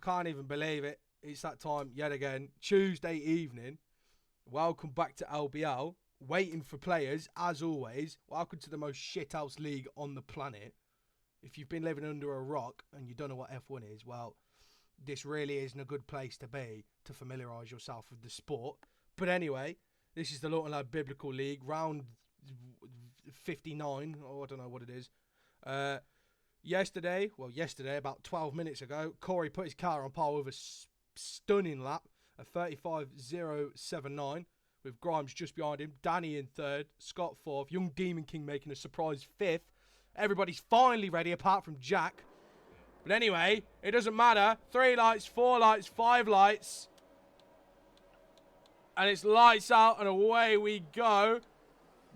can't even believe it. It's that time yet again. Tuesday evening. Welcome back to LBL. Waiting for players, as always. Welcome to the most shithouse league on the planet. If you've been living under a rock and you don't know what F1 is, well, this really isn't a good place to be to familiarise yourself with the sport. But anyway, this is the Lawton Lad Biblical League, round 59, or I don't know what it is. Yesterday, about 12 minutes ago, Corey put his car on par with a stunning lap, a 35.079, with Grimes just behind him, Danny in third, Scott fourth, Young Demon King making a surprise fifth. Everybody's finally ready, apart from Jack. But anyway, it doesn't matter. 3 lights, 4 lights, 5 lights. And it's lights out and away we go.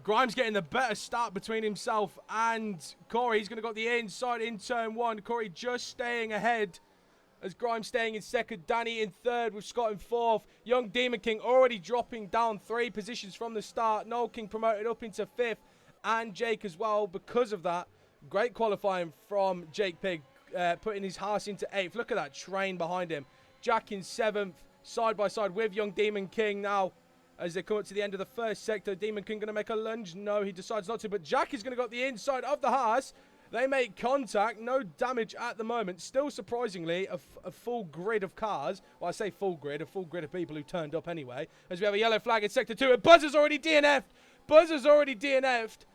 Grimes getting the better start between himself and Corey. He's going to go the inside in turn 1. Corey just staying ahead as Grimes staying in second. Danny in third with Scott in fourth. Young Demon King already dropping down 3 positions from the start. Noel King promoted up into 5th. And Jake as well because of that. Great qualifying from Jake Pig, putting his horse into 8th. Look at that train behind him. Jack in 7th, side by side with Young Demon King now. As they come up to the end of the first sector, Demon King going to make a lunge. No, he decides not to. But Jack is going to go up the inside of the horse. They make contact. No damage at the moment. Still, surprisingly, a full grid of cars. Well, I say full grid. A full grid of people who turned up anyway. As we have a yellow flag in Sector 2. And Buzzer's already DNF'd. Buzzer's already DNF'd.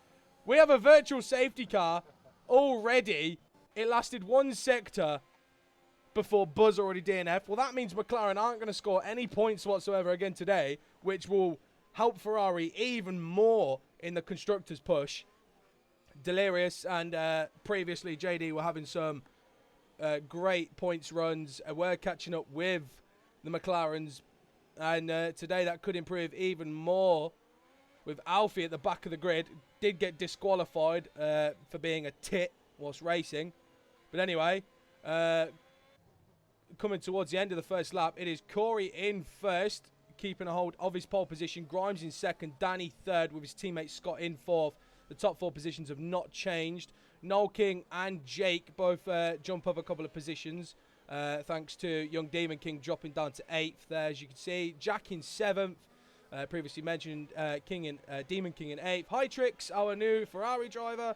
We have a virtual safety car already. It lasted 1 sector before Buzz already DNF'd. Well, that means McLaren aren't going to score any points whatsoever again today, which will help Ferrari even more in the Constructors' push. Delirious and previously JD were having some great points runs. We're catching up with the McLarens. And today that could improve even more with Alfie at the back of the grid. Did get disqualified for being a tit whilst racing. But anyway, coming towards the end of the first lap, it is Corey in first, keeping a hold of his pole position. Grimes in second, Danny third with his teammate Scott in fourth. The top 4 positions have not changed. Noel King and Jake both jump up a couple of positions, thanks to Young Demon King dropping down to 8th there, as you can see. Jack in 7th. Previously mentioned Demon King in 8th. Hytrix, our new Ferrari driver,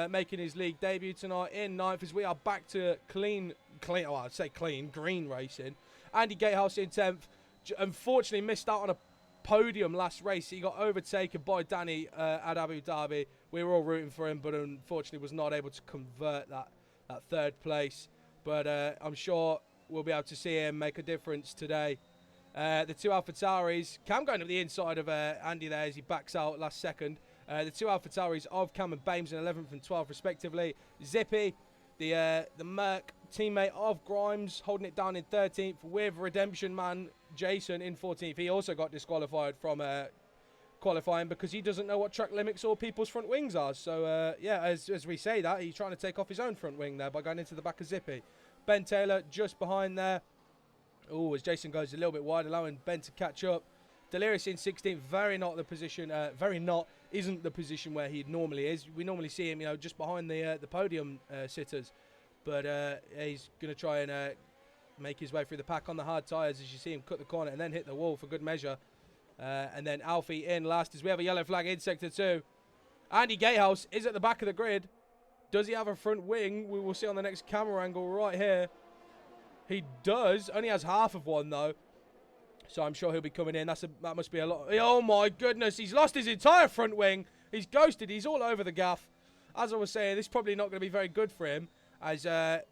making his league debut tonight in 9th, as we are back to green racing. Andy Gatehouse in 10th. Unfortunately missed out on a podium last race. He got overtaken by Danny at Abu Dhabi. We were all rooting for him, but unfortunately was not able to convert that 3rd place. But I'm sure we'll be able to see him make a difference today. The 2 AlphaTauris, Cam going to the inside of Andy there as he backs out last second. The 2 AlphaTauris of Cam and Bames in 11th and 12th respectively. Zippy, the Merc teammate of Grimes, holding it down in 13th with Redemption Man Jason in 14th. He also got disqualified from qualifying because he doesn't know what track limits or people's front wings are. So, yeah, as we say that, he's trying to take off his own front wing there by going into the back of Zippy. Ben Taylor just behind there. Oh, as Jason goes a little bit wide, allowing Ben to catch up. Delirious in 16th, isn't the position where he normally is. We normally see him, just behind the podium sitters. But he's going to try and make his way through the pack on the hard tyres as you see him cut the corner and then hit the wall for good measure. And then Alfie in last as we have a yellow flag in Sector 2. Andy Gatehouse is at the back of the grid. Does he have a front wing? We will see on the next camera angle right here. He does. Only has half of one, though. So I'm sure he'll be coming in. That must be a lot. Oh, my goodness. He's lost his entire front wing. He's ghosted. He's all over the gaff. As I was saying, this is probably not going to be very good for him, as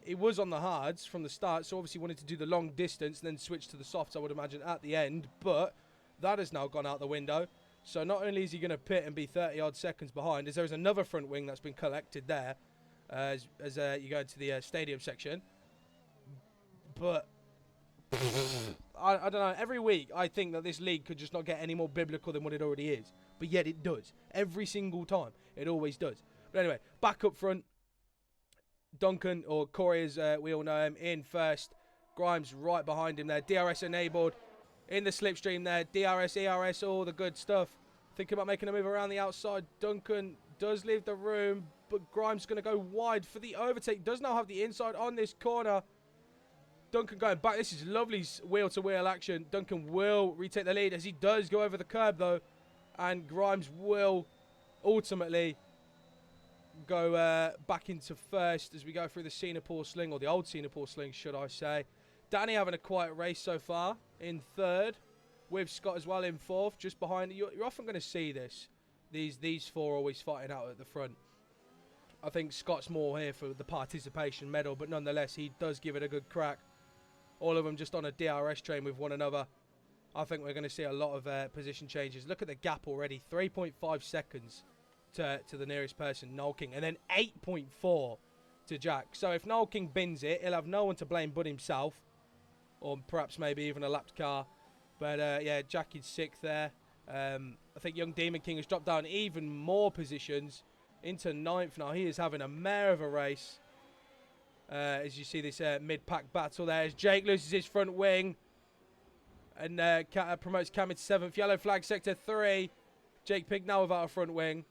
he was on the hards from the start. So obviously wanted to do the long distance and then switch to the softs, I would imagine, at the end. But that has now gone out the window. So not only is he going to pit and be 30-odd seconds behind, as there is another front wing that's been collected there as you go into the stadium section. But I don't know. Every week, I think that this league could just not get any more biblical than what it already is. But yet it does. Every single time. It always does. But anyway, back up front. Duncan, or Corey as we all know him, in first. Grimes right behind him there. DRS enabled in the slipstream there. DRS, ERS, all the good stuff. Thinking about making a move around the outside. Duncan does leave the room, but Grimes going to go wide for the overtake. Does now have the inside on this corner. Duncan going back. This is lovely wheel-to-wheel action. Duncan will retake the lead as he does go over the curb, though. And Grimes will ultimately go back into first as we go through the Singapore Sling, or the old Singapore Sling, should I say. Danny having a quiet race so far in third, with Scott as well in fourth, just behind. You're often going to see this. These four always fighting out at the front. I think Scott's more here for the participation medal, but nonetheless, he does give it a good crack. All of them just on a DRS train with one another. I think we're going to see a lot of position changes. Look at the gap already, 3.5 seconds to the nearest person, Noel King, and then 8.4 to Jack. So if Noel King bins it, he'll have no one to blame but himself, or perhaps maybe even a lapped car. But yeah, Jack is sixth there. I think young Demon King has dropped down even more positions into ninth now. He is having a mare of a race. As you see this mid-pack battle there, as Jake loses his front wing and promotes Cam into seventh. Yellow flag sector 3. Jake Pig now without a front wing.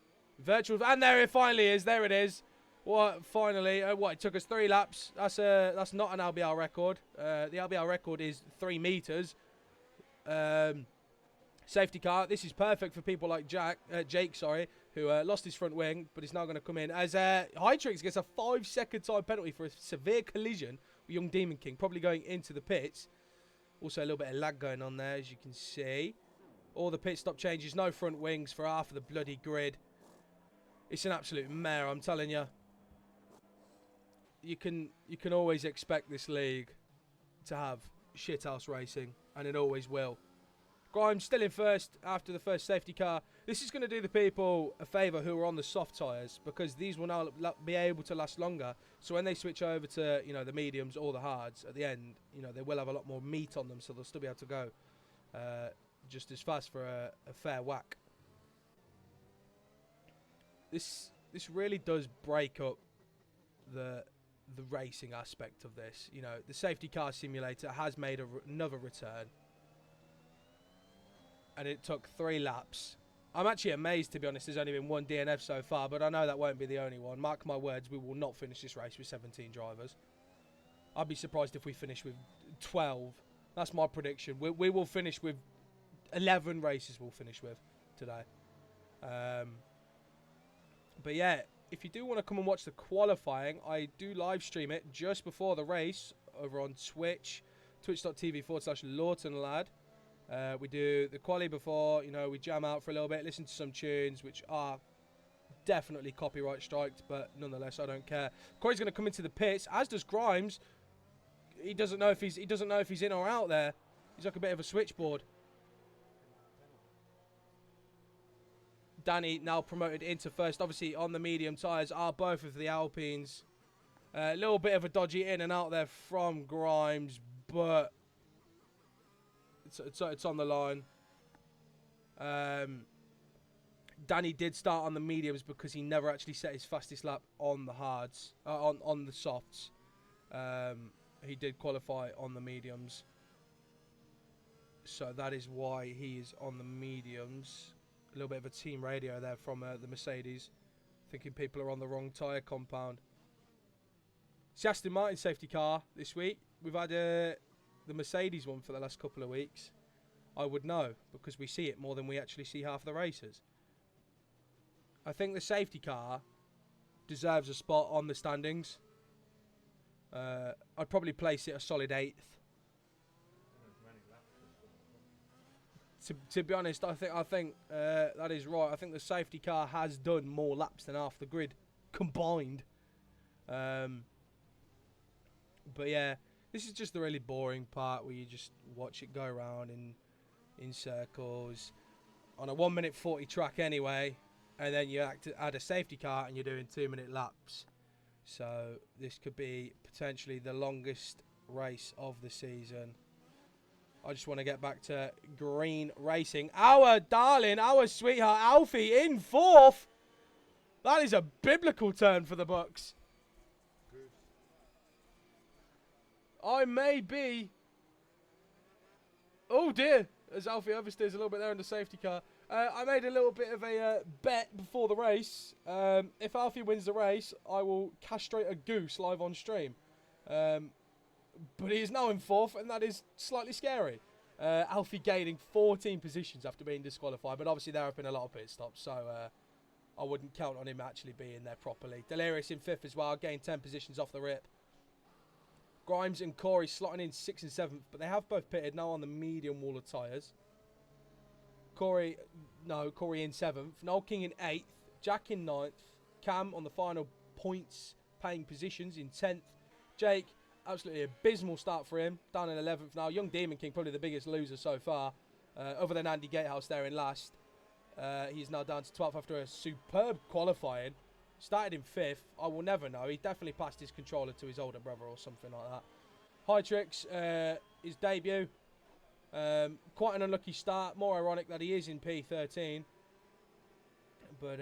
Virtual, and there it finally is. There it is. What finally? What, it took us 3 laps. That's not an LBR record. The LBR record is 3 meters. Safety car. This is perfect for people like Jake, who lost his front wing, but is now going to come in as Hytrix gets a 5-second time penalty for a severe collision with young Demon King, probably going into the pits. Also a little bit of lag going on there, as you can see. All the pit stop changes, no front wings for half of the bloody grid. It's an absolute mare, I'm telling you. You can always expect this league to have shithouse racing, and it always will. Grimes still in first after the first safety car. This is going to do the people a favour who are on the soft tyres, because these will now be able to last longer. So when they switch over to, you know, the mediums or the hards at the end, you know, they will have a lot more meat on them, so they'll still be able to go just as fast for a fair whack. This really does break up the racing aspect of this. You know, the safety car simulator has made another return. And it took 3 laps. I'm actually amazed, to be honest. There's only been 1 DNF so far, but I know that won't be the only one. Mark my words, we will not finish this race with 17 drivers. I'd be surprised if we finish with 12. That's my prediction. We will finish with 11 races. We'll finish with today. But yeah, if you do want to come and watch the qualifying, I do live stream it just before the race over on Twitch, twitch.tv/LawtonLad. We do the quali before, you know, we jam out for a little bit, listen to some tunes, which are definitely copyright striked, but nonetheless, I don't care. Corey's going to come into the pits, as does Grimes. He doesn't know if he's in or out there. He's like a bit of a switchboard. Danny now promoted into first. Obviously, on the medium tyres are both of the Alpines. A little bit of a dodgy in and out there from Grimes, but it's on the line. Danny did start on the mediums because he never actually set his fastest lap on the hards, on the softs. He did qualify on the mediums, so that is why he is on the mediums. A little bit of a team radio there from the Mercedes, thinking people are on the wrong tyre compound. It's the Aston Martin safety car this week. We've had the Mercedes one for the last couple of weeks. I would know, because we see it more than we actually see half the races. I think the safety car deserves a spot on the standings. I'd probably place it a solid 8th. To be honest, I think that is right. I think the safety car has done more laps than half the grid combined. But yeah, this is just the really boring part where you just watch it go around in circles on a 1:40 track anyway, and then you add a safety car and you're doing 2-minute laps. So this could be potentially the longest race of the season. I just want to get back to green racing. Our darling, our sweetheart Alfie in 4th. That is a biblical turn for the Bucks. I may be... Oh dear, as Alfie oversteers a little bit there in the safety car. I made a little bit of a bet before the race. If Alfie wins the race, I will castrate a goose live on stream. but he is now in 4th, and that is slightly scary. Alfie gaining 14 positions after being disqualified, but obviously there have been a lot of pit stops, so I wouldn't count on him actually being there properly. Delirious in 5th as well, gained 10 positions off the rip. Grimes and Corey slotting in 6th and 7th, but they have both pitted now on the medium wall of tyres. Corey in 7th, Noel King in 8th, Jack in 9th, Cam on the final points paying positions in 10th. Jake, absolutely abysmal start for him, down in 11th now. Young Demon King, probably the biggest loser so far, other than Andy Gatehouse there in last. He's now down to 12th after a superb qualifying. Started in 5th. I will never know. He definitely passed his controller to his older brother or something like that. Hytrix, his debut. Quite an unlucky start. More ironic that he is in P13. But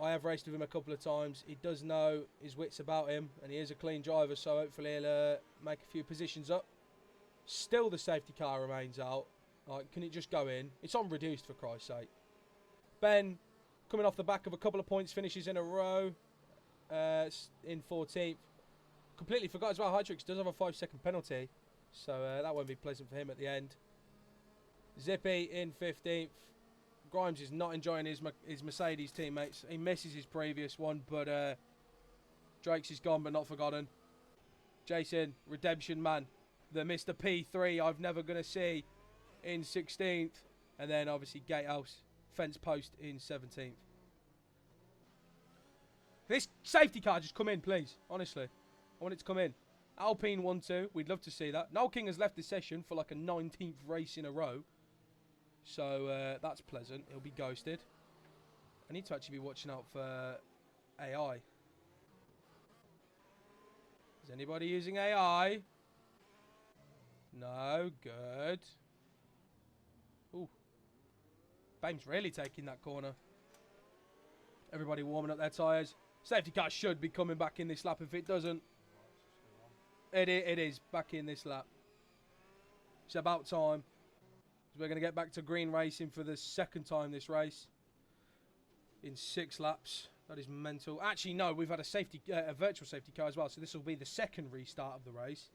I have raced with him a couple of times. He does know his wits about him, and he is a clean driver, so hopefully he'll make a few positions up. Still the safety car remains out. Like, can it just go in? It's on reduced, for Christ's sake. Ben, coming off the back of a couple of points finishes in a row, in 14th. Completely forgot as well, Hytrix does have a 5-second penalty, so that won't be pleasant for him at the end. Zippy in 15th. Grimes is not enjoying his Mercedes teammates. He misses his previous one, but Drake's is gone but not forgotten. Jason, redemption man, the Mr. P3 I've never going to see, in 16th. And then obviously Gatehouse, fence post in 17th. This safety car just come in, please. Honestly, I want it to come in. Alpine 1-2, we'd love to see that. Noel King has left the session for like a 19th race in a row. So that's pleasant. He'll be ghosted. I need to actually be watching out for AI. Is anybody using AI? No, good. Ooh. Bame's really taking that corner. Everybody warming up their tyres. Safety car should be coming back in this lap if it doesn't. It is back in this lap. It's about time. We're going to get back to green racing for the second time this race. In 6 laps. That is mental. Actually, no, we've had a virtual safety car as well. So this will be the second restart of the race.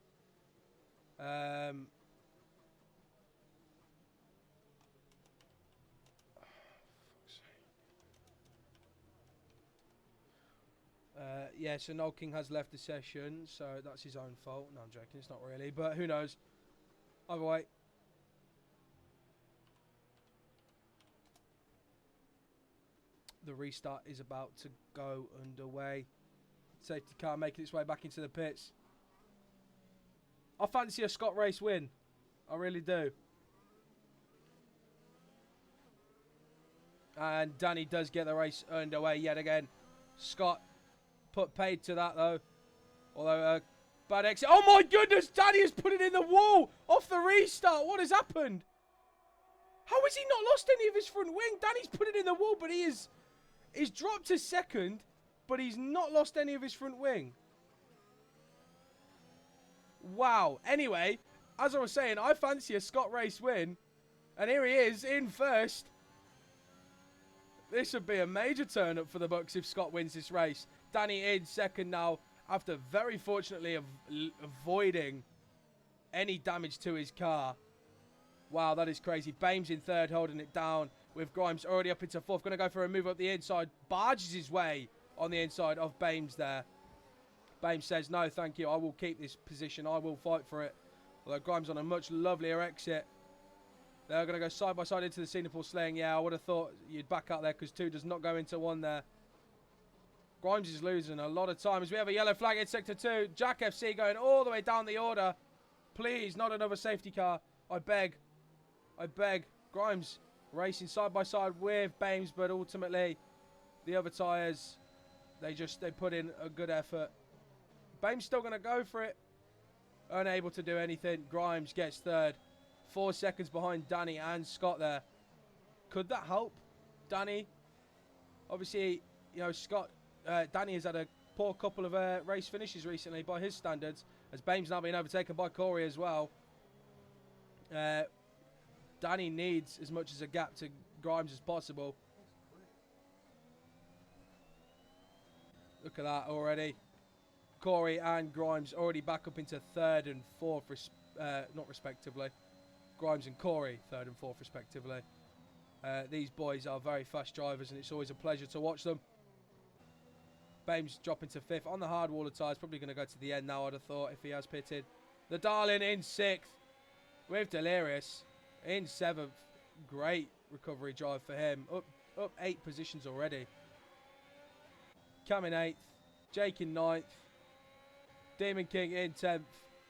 Yeah, so Noel King has left the session, so that's his own fault. No, I'm joking, it's not really, but who knows. Either way. The restart is about to go underway. Safety car making its way back into the pits. I fancy a Scott race win. I really do. And Danny does get the race underway yet again. Scott put paid to that though. Although bad exit. Oh my goodness! Danny has put it in the wall off the restart. What has happened? How has he not lost any of his front wing? Danny's put it in the wall, but he's dropped to second, but he's not lost any of his front wing. Wow. Anyway, as I was saying, I fancy a Scott race win. And here he is in first. This would be a major turn up for the Bucks if Scott wins this race. Danny in second now after very fortunately avoiding any damage to his car. Wow, that is crazy. Bames in third, holding it down with Grimes already up into fourth. Going to go for a move up the inside. Barges his way on the inside of Bames there. Bames says, no, thank you. I will keep this position. I will fight for it. Although Grimes on a much lovelier exit. They're going to go side by side into the Singapore slaying. Yeah, I would have thought you'd back out there because 2 does not go into 1 there. Grimes is losing a lot of time as we have a yellow flag in sector 2. Jack FC going all the way down the order. Please, not another safety car. I beg. I beg. Grimes racing side by side with Bames, but ultimately the other tyres, they put in a good effort. Bames still going to go for it. Unable to do anything. Grimes gets third. 4 seconds behind Danny and Scott there. Could that help Danny? Obviously, you know, Danny has had a poor couple of race finishes recently by his standards, as Bames now being overtaken by Corey as well. Danny needs as much as a gap to Grimes as possible. Look at that already. Corey and Grimes already back up into third and fourth, not respectively. Grimes and Corey, third and fourth, respectively. These boys are very fast drivers, and it's always a pleasure to watch them. Bames dropping to fifth on the hard wall of tyres. Probably going to go to the end now, I'd have thought, if he has pitted. The Darling in sixth with Delirious in seventh. Great recovery drive for him. Up 8 positions already. Cam in 8th. Jake in 9th. Demon King in 10th.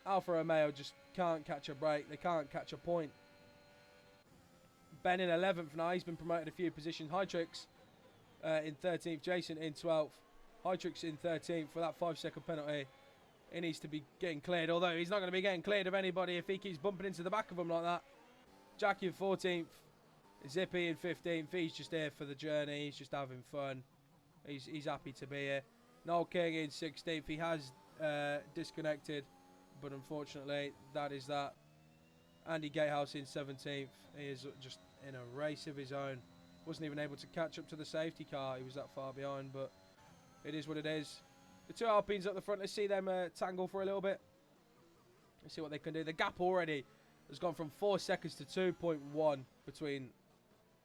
Alfa Romeo just can't catch a break. They can't catch a point. Ben in 11th now. He's been promoted a few positions. Hytrix in 13th. Jason in 12th. Hytrix in 13th for that 5-second penalty. He needs to be getting cleared, although he's not going to be getting cleared of anybody if he keeps bumping into the back of him like that. Jackie in 14th. Zippy in 15th. He's just here for the journey. He's just having fun. He's happy to be here. Noel King in 16th. He has disconnected, but unfortunately, that is that. Andy Gatehouse in 17th. He is just in a race of his own. Wasn't even able to catch up to the safety car. He was that far behind, but it is what it is. The two Alpines up the front, let's see them tangle for a little bit. Let's see what they can do. The gap already has gone from 4 seconds to 2.1 between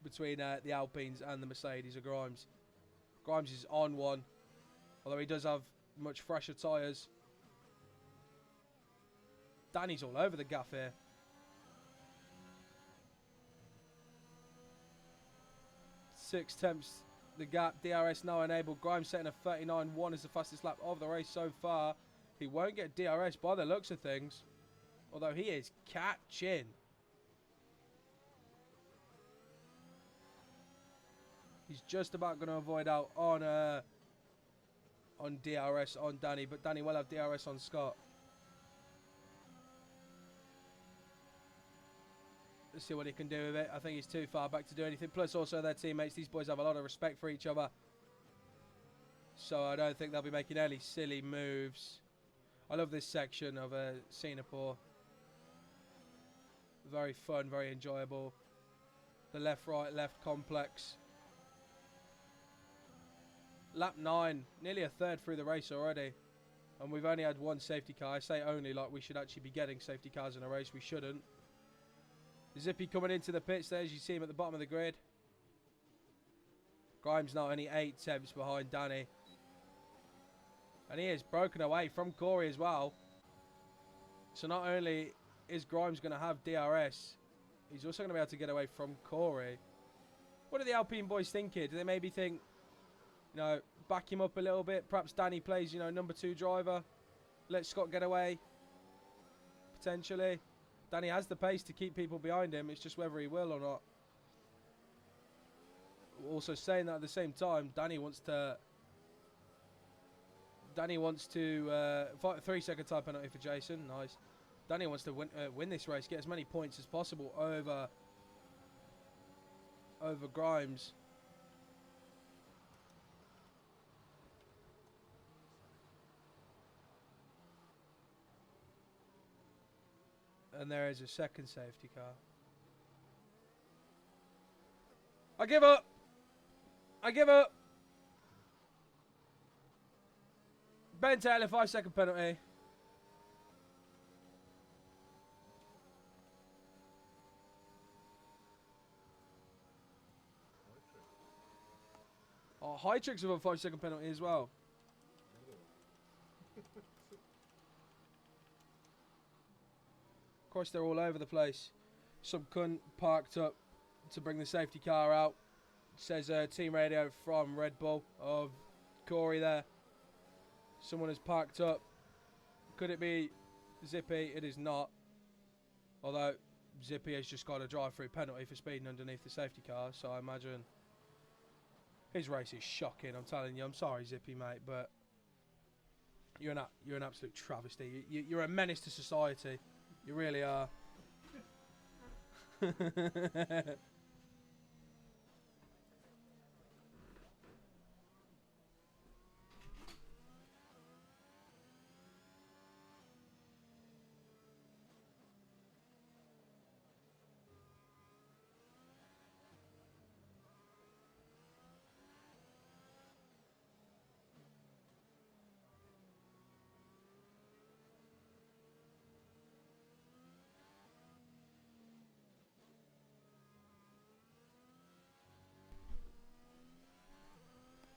the Alpines and the Mercedes of Grimes. Grimes is on one, although he does have much fresher tyres. Danny's all over the gaff here. 6/10 the gap. DRS now enabled. Grimes setting a 39.1 as the fastest lap of the race so far. He won't get DRS by the looks of things, although he is catching. He's just about going to avoid out on DRS on Danny, but Danny will have DRS on Scott. Let's see what he can do with it. I think he's too far back to do anything. Plus, also their teammates. These boys have a lot of respect for each other, so I don't think they'll be making any silly moves. I love this section of Singapore. Very fun, very enjoyable. The left, right, left complex. Lap 9, nearly a third through the race already, and we've only had one safety car. I say only like we should actually be getting safety cars in a race. We shouldn't. Zippy coming into the pits there, as you see him at the bottom of the grid. Grimes now only 8/10 behind Danny, and he is broken away from Corey as well. So not only is Grimes going to have DRS, he's also going to be able to get away from Corey. What are the Alpine boys thinking? Do they maybe think, back him up a little bit? Perhaps Danny plays, number 2 driver. Let Scott get away, potentially. Danny has the pace to keep people behind him. It's just whether he will or not. Also saying that at the same time, Danny wants to 3-second time penalty for Jason. Nice. Danny wants to win this race, get as many points as possible over Grimes. And there is a second safety car. I give up. I give up. Ben Taylor, 5-second penalty. Oh, Hytrix with a 5-second penalty as well. Of course, they're all over the place. Some cunt parked up to bring the safety car out. Says team radio from Red Bull of Corey there. Someone has parked up. Could it be Zippy? It is not. Although Zippy has just got a drive-through penalty for speeding underneath the safety car. So I imagine his race is shocking. I'm telling you. I'm sorry, Zippy, mate, but you're an absolute travesty. You're a menace to society. You really are.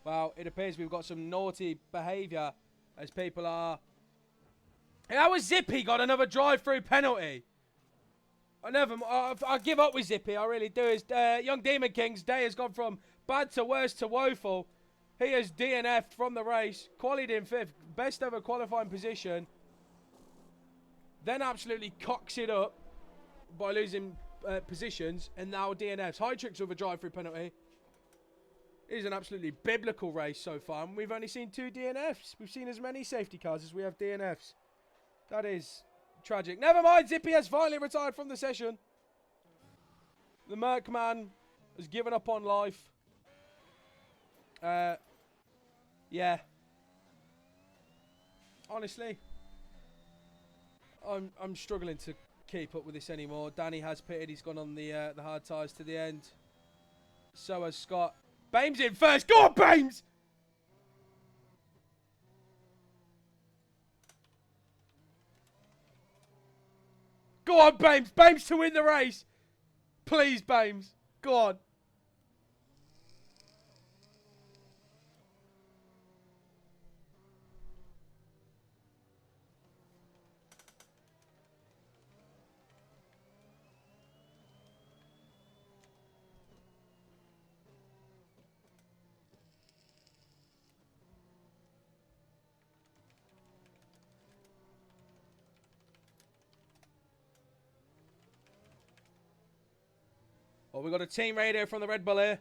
Well, it appears we've got some naughty behaviour as people are... Hey, that was Zippy got another drive-through penalty. I give up with Zippy, I really do. His young Demon King's day has gone from bad to worse to woeful. He has DNF'd from the race, qualified in 5th, best ever qualifying position. Then absolutely cocks it up by losing positions, and now DNFs. High tricks with a drive-through penalty. It is an absolutely biblical race so far, and we've only seen 2 DNFs. We've seen as many safety cars as we have DNFs. That is tragic. Never mind, Zippy has finally retired from the session. The Merc man has given up on life. Yeah. Honestly, I'm struggling to keep up with this anymore. Danny has pitted. He's gone on the hard tyres to the end. So has Scott. Bames in first. Go on, Bames! Go on, Bames. Bames to win the race. Please, Bames. Go on. Well, we've got a team radio from the Red Bull here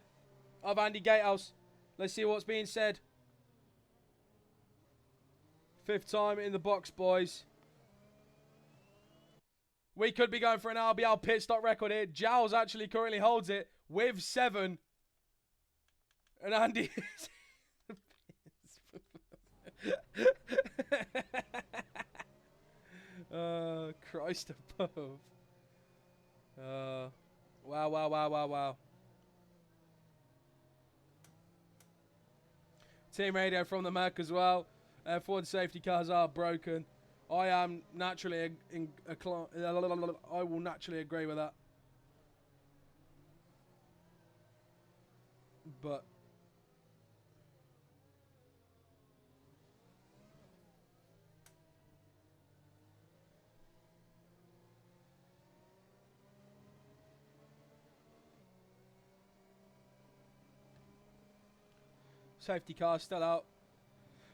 of Andy Gatehouse. Let's see what's being said. 5th time in the box, boys. We could be going for an RBL pit stop record here. Giles actually currently holds it with 7. And Andy Christ above. Wow. Team radio from the Merc as well. Ford safety cars are broken. I am naturally I will naturally agree with that. But safety car still out.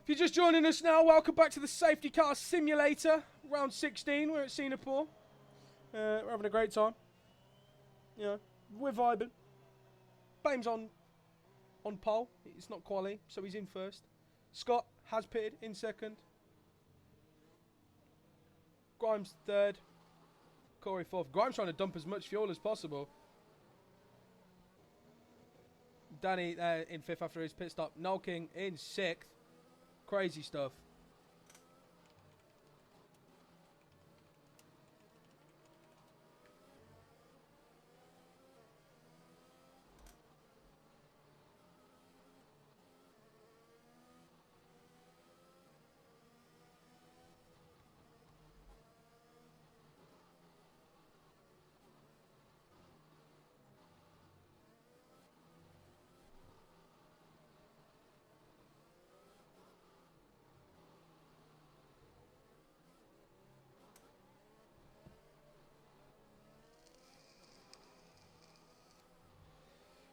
If you're just joining us now, welcome back to the Safety Car Simulator, round 16. We're at Singapore. We're having a great time. You know, we're vibing. Bames on pole. It's not quali, so he's in first. Scott has pitted in 2nd. Grimes 3rd. Corey 4th. Grimes trying to dump as much fuel as possible. Danny in 5th after his pit stop. Noel King in 6th. Crazy stuff.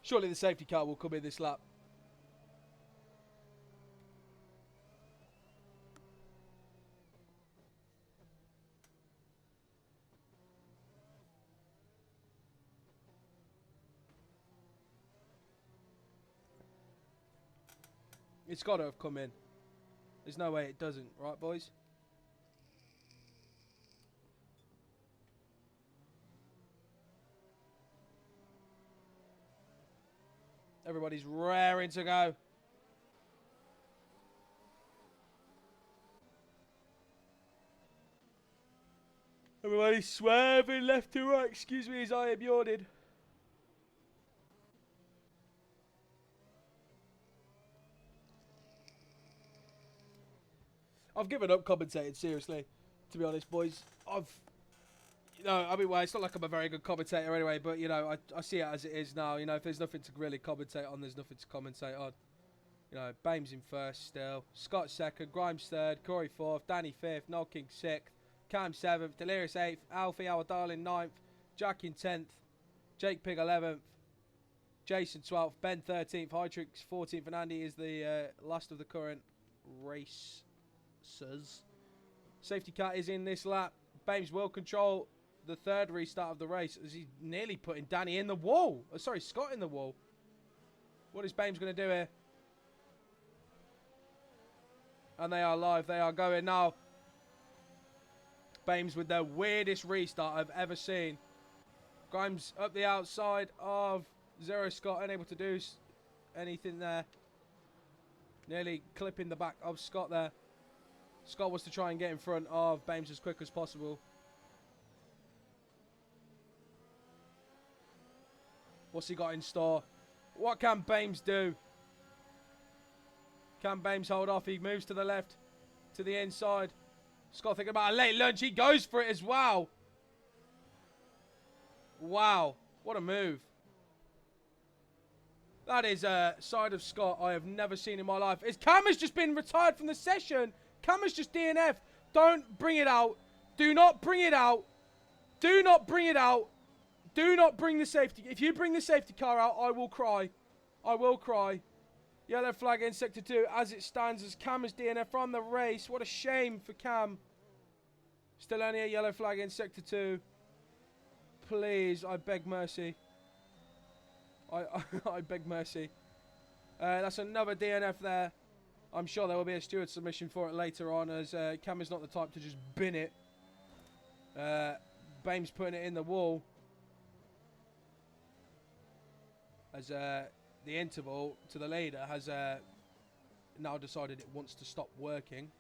Surely the safety car will come in this lap. It's got to have come in. There's no way it doesn't, right, boys? Everybody's raring to go. Everybody's swerving left to right. Excuse me as I am yawning. I've given up commentating, seriously. To be honest, boys. Well, it's not like I'm a very good commentator anyway, but, you know, I see it as it is now. You know, if there's nothing to really commentate on, there's nothing to commentate on. know, Bames in first still. Scott second. Grimes third. Corey fourth. Danny fifth. Noel King sixth. Cam seventh. Delirious eighth. Alfie, our darling, ninth. Jack in 10th. Jake Pig 11th. Jason 12th. Ben 13th. Hytrix 14th. And Andy is the last of the current racers. Safety car is in this lap. Bames will control the third restart of the race as he's nearly putting Danny in the wall. Oh, sorry, Scott in the wall. What is Bames going to do here? And they are live. They are going now. Bames with the weirdest restart I've ever seen. Grimes up the outside of Zero Scott, unable to do anything there. Nearly clipping the back of Scott there. Scott was to try and get in front of Bames as quick as possible. What's he got in store? What can Bames do? Can Bames hold off? He moves to the left, to the inside. Scott thinking about a late lunge. He goes for it as well. Wow. What a move. That is a side of Scott I have never seen in my life. Cam has just been retired from the session. Cam has just DNF'd. Don't bring it out. Do not bring it out. Do not bring it out. Do not bring the safety. If you bring the safety car out, I will cry. I will cry. Yellow flag in Sector 2 as it stands as Cam is DNF from the race. What a shame for Cam. Still only a yellow flag in Sector 2. Please, I beg mercy. I beg mercy. That's another DNF there. I'm sure there will be a steward submission for it later on as Cam is not the type to just bin it. Bames putting it in the wall. As the interval to the leader has now decided it wants to stop working.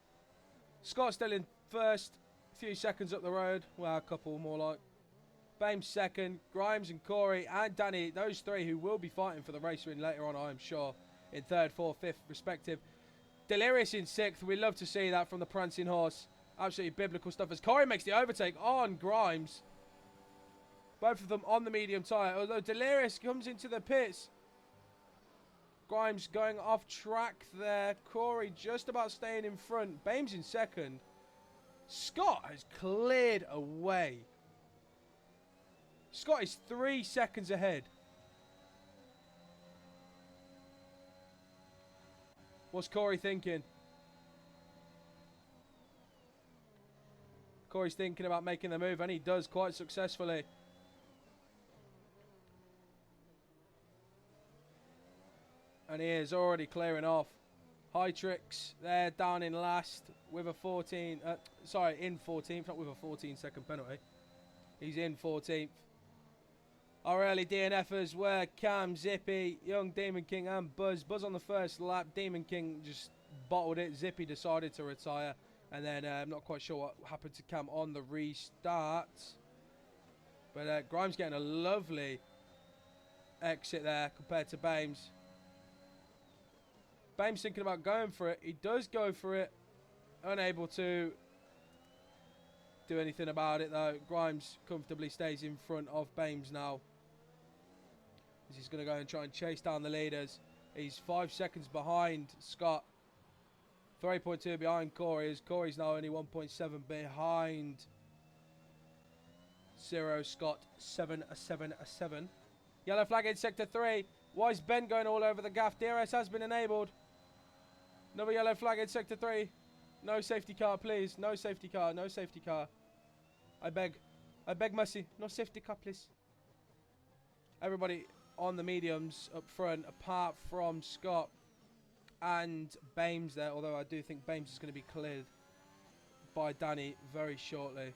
Scott still in first. Few seconds up the road. Well, a couple more like. Bames second. Grimes and Corey and Danny. Those three who will be fighting for the race win later on, I am sure. In third, fourth, fifth respective. Delirious in sixth. We love to see that from the prancing horse. Absolutely biblical stuff as Corey makes the overtake on Grimes. Both of them on the medium tyre. Although Delirious comes into the pits. Grimes going off track there. Corey just about staying in front. Bames in second. Scott has cleared away. Scott is 3 seconds ahead. What's Corey thinking? Corey's thinking about making the move, and he does quite successfully. And he is already clearing off. Hytrix there down in last with a 14. Sorry, in 14th, not with a 14-second penalty. He's in 14th. Our early DNFers were Cam, Zippy, Young, Demon King, and Buzz. Buzz on the first lap. Demon King just bottled it. Zippy decided to retire. And then I'm not quite sure what happened to Cam on the restart. But Grimes getting a lovely exit there compared to Bames. Bames thinking about going for it. He does go for it. Unable to do anything about it though. Grimes comfortably stays in front of Bames now. He's going to go and try and chase down the leaders. He's 5 seconds behind Scott. 3.2 behind Corey. As Corey's now only 1.7 behind Zero Scott. 7. Yellow flag in Sector 3. Why is Ben going all over the gaff? DRS has been enabled. Another yellow flag in Sector 3. No safety car, please. No safety car. No safety car. I beg mercy. No safety car, please. Everybody on the mediums up front, apart from Scott and Bames there. Although I do think Bames is going to be cleared by Danny very shortly.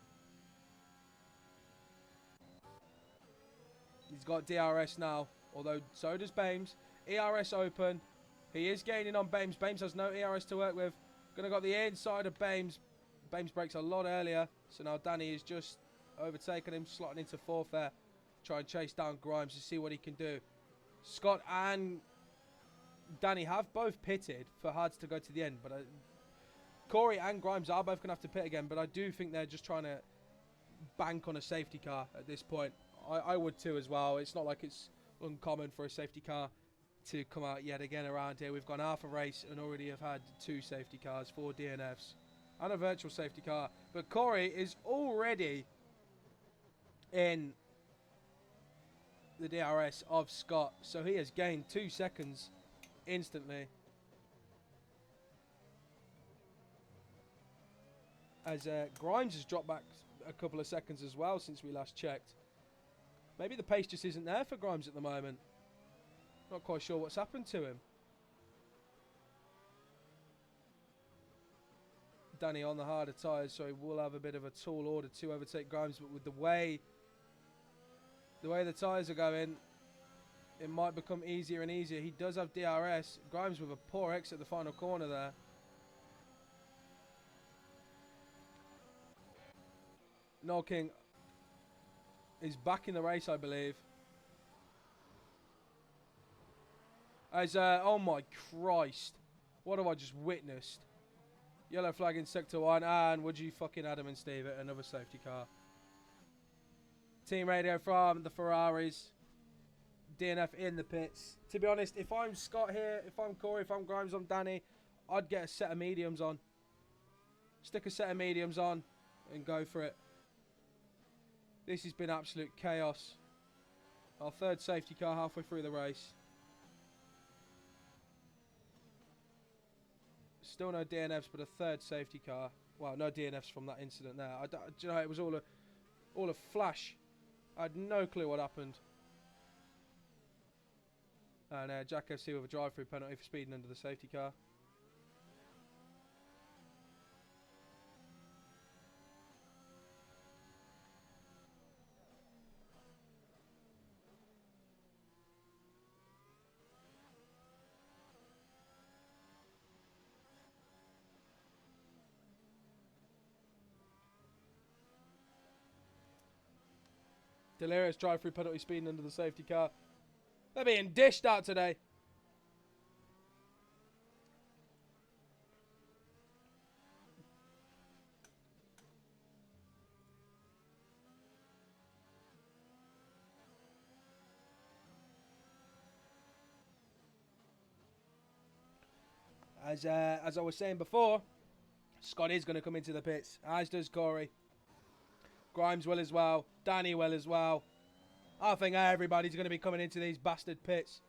He's got DRS now. Although so does Bames. ERS open. He is gaining on Bames. Bames has no ERS to work with. Gonna got the inside of Bames. Bames breaks a lot earlier. So now Danny is just overtaking him, slotting into fourth there. Try and chase down Grimes to see what he can do. Scott and Danny have both pitted for Hards to go to the end. But Corey and Grimes are both going to have to pit again. But I do think they're just trying to bank on a safety car at this point. I would too as well. It's not like it's uncommon for a safety car to come out yet again around here. We've gone half a race and already have had 2 safety cars, 4 DNFs, and a virtual safety car. But Corey is already in the DRS of Scott, so he has gained 2 seconds instantly. As Grimes has dropped back a couple of seconds as well since we last checked. Maybe the pace just isn't there for Grimes at the moment. Not quite sure what's happened to him. Danny on the harder tyres, so he will have a bit of a tall order to overtake Grimes, but with the way the tyres are going, it might become easier and easier. He does have DRS. Grimes with a poor exit at the final corner there. Noel King is back in the race, I believe. As, oh my Christ. What have I just witnessed? Yellow flag in sector 1, and would you fucking Adam and Steve it, another safety car. Team radio from the Ferraris. DNF in the pits. To be honest, if I'm Scott here, if I'm Corey, if I'm Grimes, I'm Danny, I'd get a set of mediums on. Stick a set of mediums on and go for it. This has been absolute chaos. Our 3rd safety car halfway through the race. Still no DNFs, but a 3rd safety car. Well, no DNFs from that incident there. Do you know, it was all a flash. I had no clue what happened. And Jack FC with a drive-through penalty for speeding under the safety car. Delirious drive-through penalty speeding under the safety car. They're being dished out today. As I was saying before, Scott is going to come into the pits, as does Corey. Grimes will as well. Danny will as well. I think everybody's going to be coming into these bastard pits.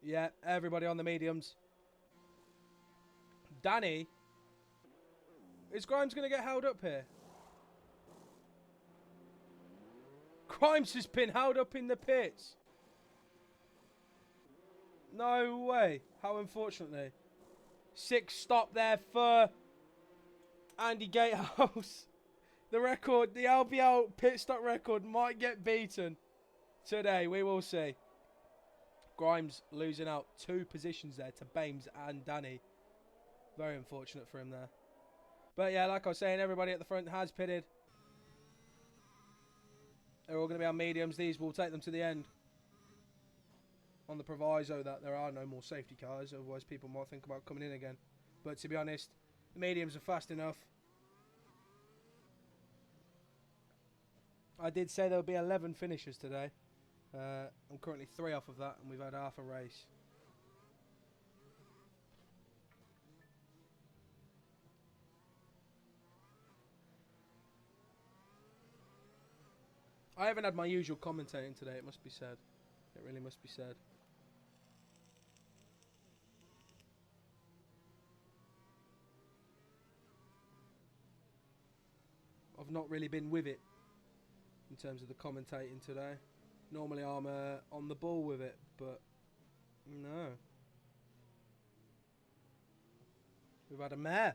Yeah, everybody on the mediums. Danny. Is Grimes going to get held up here? Grimes has been held up in the pits. No way. How unfortunately. 6 stop there for Andy Gatehouse. The record, the LBL pit stop record might get beaten today. We will see. Grimes losing out 2 positions there to Bames and Danny. Very unfortunate for him there. But yeah, like I was saying, everybody at the front has pitted. They're all going to be on mediums. These will take them to the end. On the proviso that there are no more safety cars, otherwise people might think about coming in again. But to be honest, the mediums are fast enough. I did say there'll be 11 finishers today. I'm currently 3 off of that, and we've had half a race. I haven't had my usual commentating today, it must be said. It really must be said. I've not really been with it in terms of the commentating today. Normally I'm on the ball with it, but no. We've had a mare.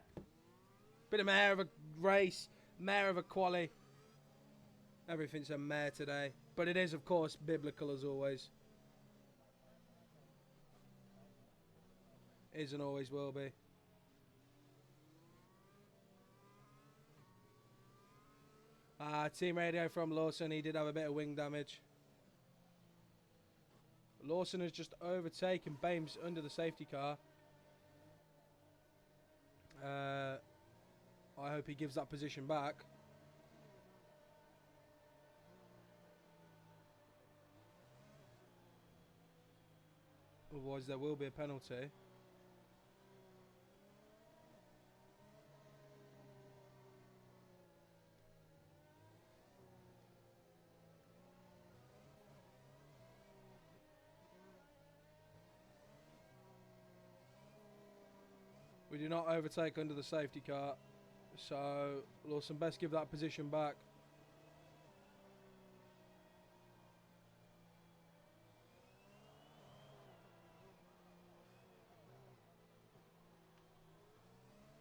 Bit of mare of a race, mare of a quali. Everything's a mare today. But it is, of course, biblical as always. Is and always will be. Team radio from Lawson. He did have a bit of wing damage. Lawson has just overtaken Bames under the safety car. I hope he gives that position back. Otherwise, there will be a penalty. We do not overtake under the safety car. So, Lawson best give that position back.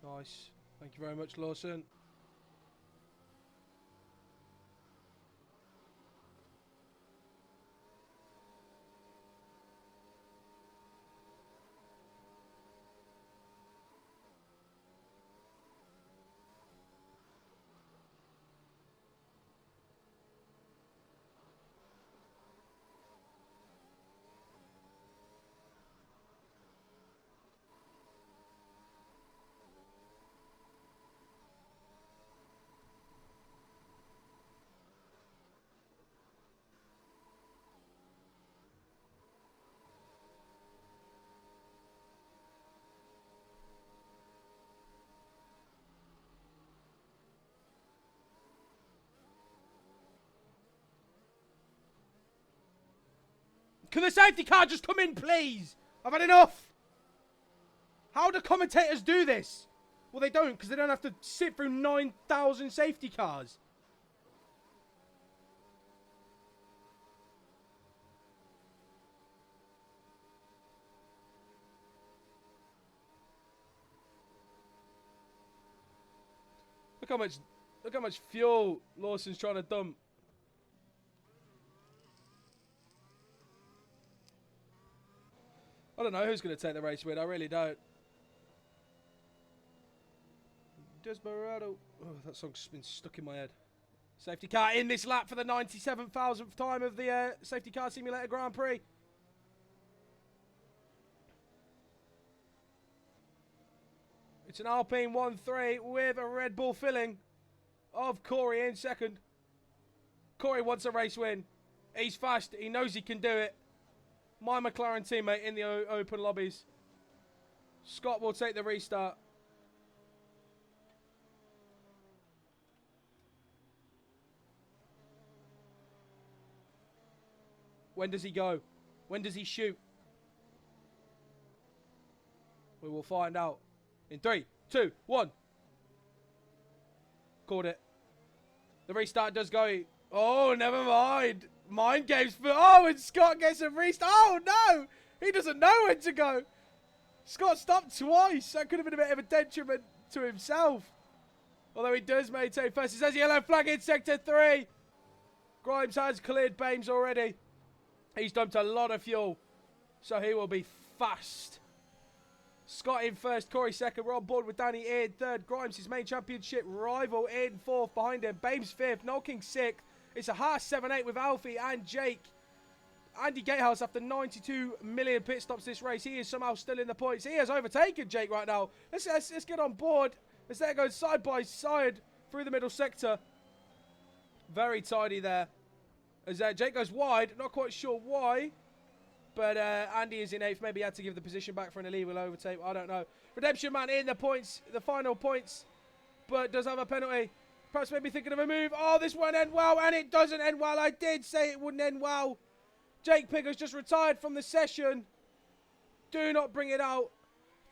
Nice. Thank you very much, Lawson. Can the safety car just come in, please? I've had enough. How do commentators do this? Well, they don't, because they don't have to sit through 9,000 safety cars. Look how much fuel Lawson's trying to dump. I don't know who's going to take the race win. I really don't. Desperado. Oh, that song's been stuck in my head. Safety car in this lap for the 97,000th time of the Safety Car Simulator Grand Prix. It's an Alpine 1-3 with a Red Bull filling of Corey in second. Corey wants a race win. He's fast. He knows he can do it. My McLaren teammate in the open lobbies. Scott will take the restart. When does he go? When does he shoot? We will find out. In 3, 2, 1. Called it. The restart does go. Oh, never mind. Mind games for... Oh, and Scott gets a restart. Oh, no. He doesn't know when to go. Scott stopped twice. That could have been a bit of a detriment to himself. Although he does maintain first. He says yellow flag in sector 3. Grimes has cleared Bames already. He's dumped a lot of fuel. So he will be fast. Scott in first, Corey second. We're on board with Danny in third. Grimes, his main championship rival, in fourth. Behind him, Bames fifth. Noel King sixth. It's a Haas 7-8 with Alfie and Jake. Andy Gatehouse, after 92 million pit stops this race, he is somehow still in the points. He has overtaken Jake right now. Let's get on board. As they go side by side through the middle sector. Very tidy there. As Jake goes wide, not quite sure why. But Andy is in 8th. Maybe he had to give the position back for an illegal overtake. I don't know. Redemption Man in the points, the final points. But does have a penalty. Perhaps maybe thinking of a move. Oh, this won't end well. And it doesn't end well. I did say it wouldn't end well. Jake Pigger's just retired from the session. Do not bring it out.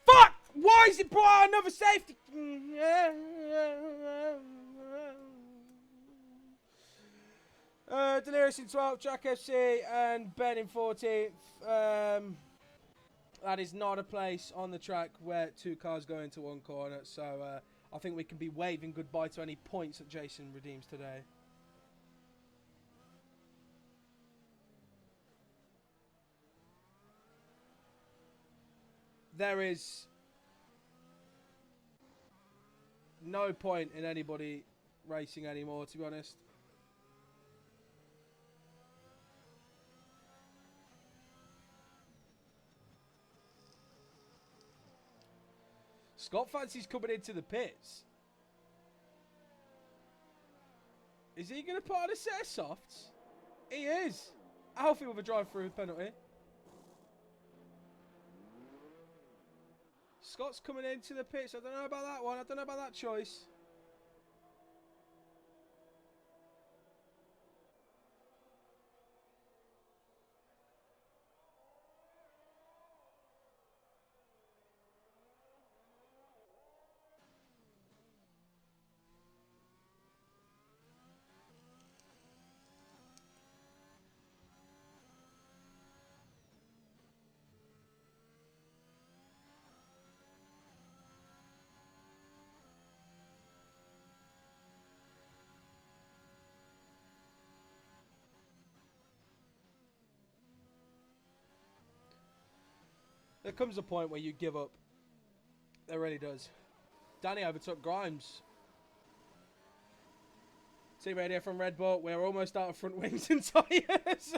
Fuck! Why is it brought out another safety? Delirious in 12th, Jack FC, and Ben in 14th. That is not a place on the track where two cars go into one corner, so I think we can be waving goodbye to any points that Jason redeems today. There is no point in anybody racing anymore, to be honest. Scott fancies coming into the pits. Is he going to put on a set of softs? He is. Alfie with a drive-through penalty. Scott's coming into the pits. I don't know about that one. I don't know about that choice. There comes a point where you give up. There really does. Danny overtook Grimes. Team radio from Red Bull. We're almost out of front wings and tyres.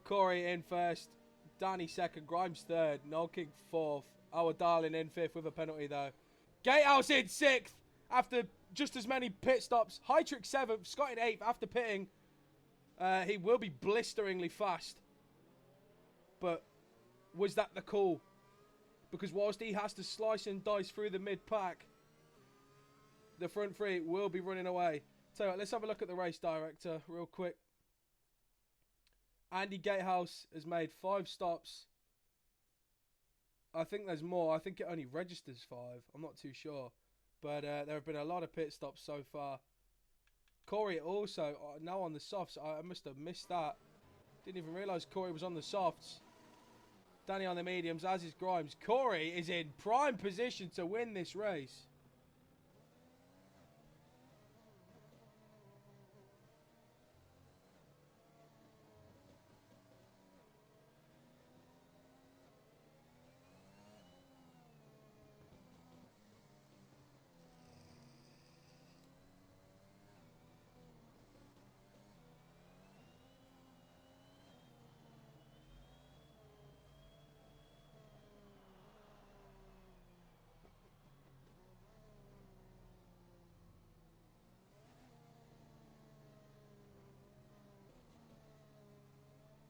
Corey in first. Danny second. Grimes third. Noel King fourth. Our darling in fifth with a penalty though. Gatehouse in sixth after just as many pit stops. Heitrick seventh. Scott in eighth after pitting. He will be blisteringly fast. But was that the call? Because whilst he has to slice and dice through the mid-pack, the front three will be running away. So let's have a look at the race director real quick. Andy Gatehouse has made 5 stops. I think there's more. I think it only registers 5. I'm not too sure. But there have been a lot of pit stops so far. Corey also, now on the softs. I must have missed that. Didn't even realise Corey was on the softs. Danny on the mediums, as is Grimes. Corey is in prime position to win this race.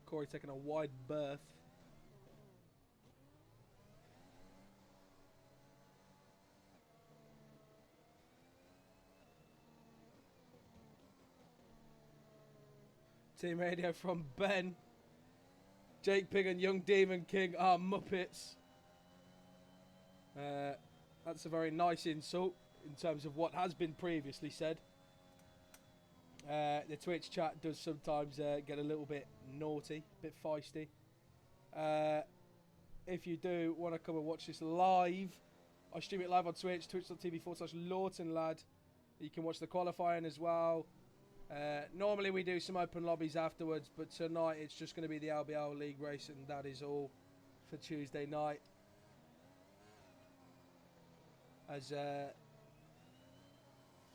Corey taking a wide berth. Team radio from Ben. Jake Pig and Young Demon King are Muppets. That's a very nice insult in terms of what has been previously said. The Twitch chat does sometimes get a little bit naughty, a bit feisty. If you do want to come and watch this live, I stream it live on Twitch, twitch.tv/LawtonLad. You can watch the qualifying as well. Normally we do some open lobbies afterwards, but tonight it's just going to be the LBL League race, and that is all for Tuesday night. As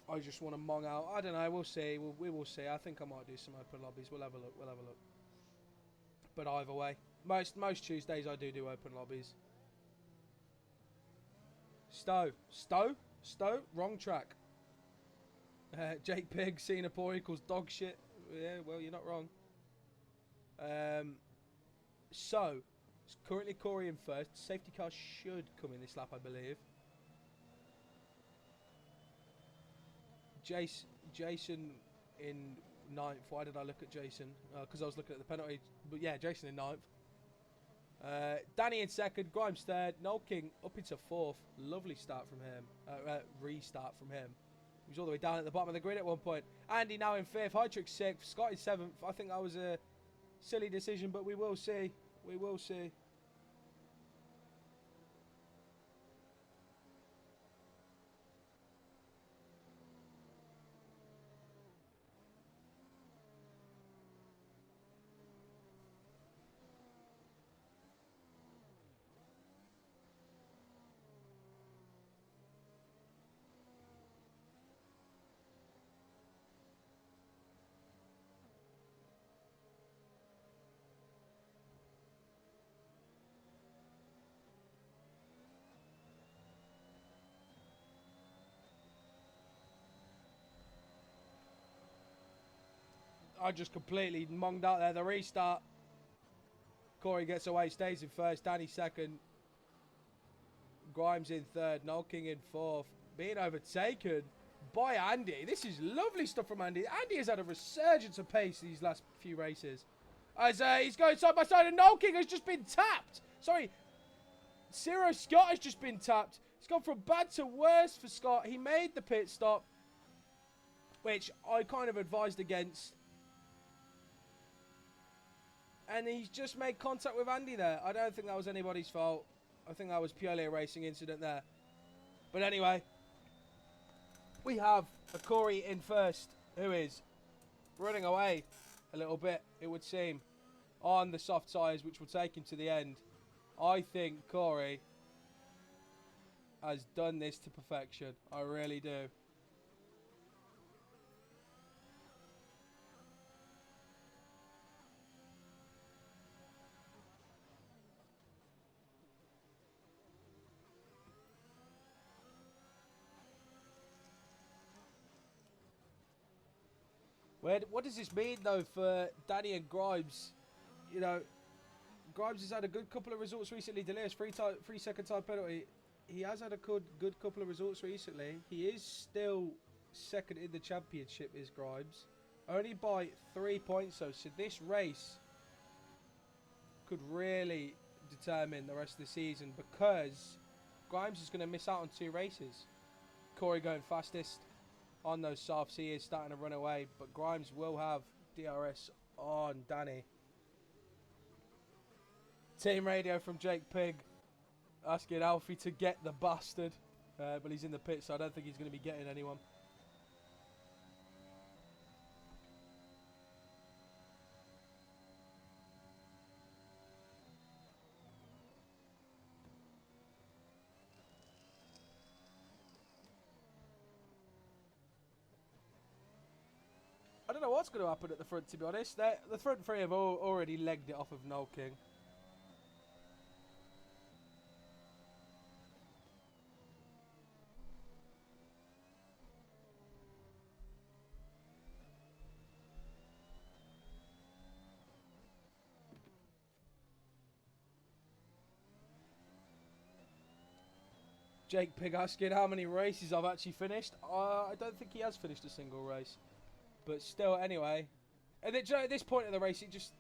I just want to mong out. I don't know. We'll see. We will see. I think I might do some open lobbies. We'll have a look. We'll have a look. But either way, most Tuesdays I do open lobbies. Stowe. Wrong track. Jake Pig, Singapore equals dog shit. Yeah, well, you're not wrong. So, it's currently Corey in first. Safety car should come in this lap, I believe. Jason in 9th. Why did I look at Jason? Because I was looking at the penalty. But yeah, Jason in 9th. Danny in 2nd. Grimes 3rd. Noel King up into 4th. Lovely start from him. Restart from him. He was all the way down at the bottom of the grid at one point. Andy now in 5th. Heitrick 6th. Scott in 7th. I think that was a silly decision, but we will see. We will see. I just completely monged out there. The restart. Corey gets away, stays in first. Danny second. Grimes in third. Noel King in fourth. Being overtaken by Andy. This is lovely stuff from Andy. Andy has had a resurgence of pace these last few races. As he's going side by side, and Noel King has just been tapped. Sorry, Ciro Scott has just been tapped. It's gone from bad to worse for Scott. He made the pit stop, which I kind of advised against. And he's just made contact with Andy there. I don't think that was anybody's fault. I think that was purely a racing incident there. But anyway, we have a Corey in first, who is running away a little bit, it would seem, on the soft tyres, which will take him to the end. I think Corey has done this to perfection. I really do. What does this mean, though, for Danny and Grimes? You know, Grimes has had a good couple of results recently. Delirious 3 second time penalty. He has had a good couple of results recently. He is still second in the championship, is Grimes. Only by 3 points, though. So this race could really determine the rest of the season, because Grimes is going to miss out on 2 races. Corey going fastest on those softs. He is starting to run away, but Grimes will have DRS on Danny. Team radio from Jake Pig asking Alfie to get the bastard, but he's in the pit, so I don't think he's going to be getting anyone. I don't know what's going to happen at the front, to be honest. The front three have already legged it off of Noel King. Jake Pig asking how many races I've actually finished. I don't think he has finished a single race. But still, anyway. And at this point of the race, it just...